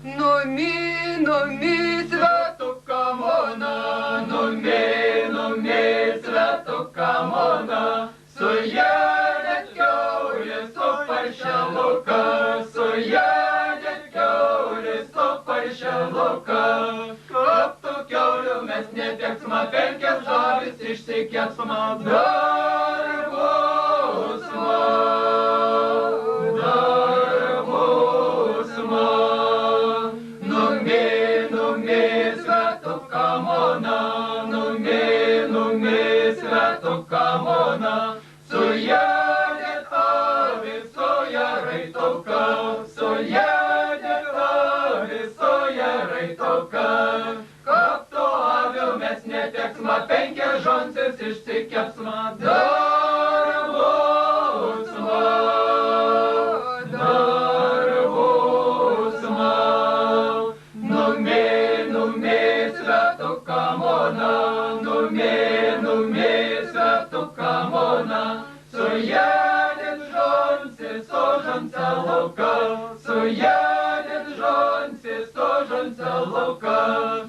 Numі, святока мона, numі, святока мона, соядять кьолі, сопарща лука, соядять кьолі, сопарща лука. Копту кьолю месне пек смапеньке зжави, сишся кят сма, дарбу сма. Камона, соядять ави, соя рейтовка, соядять ави, соя рейтовка. Капто ави у месне пек смапеньке жонце, сишці кеп сма, дарбу сма, дарбу сма. Numі, святока мона, numі, святока мона, соядять жонці, сожанця лука, соядять жонці, сожанця лука.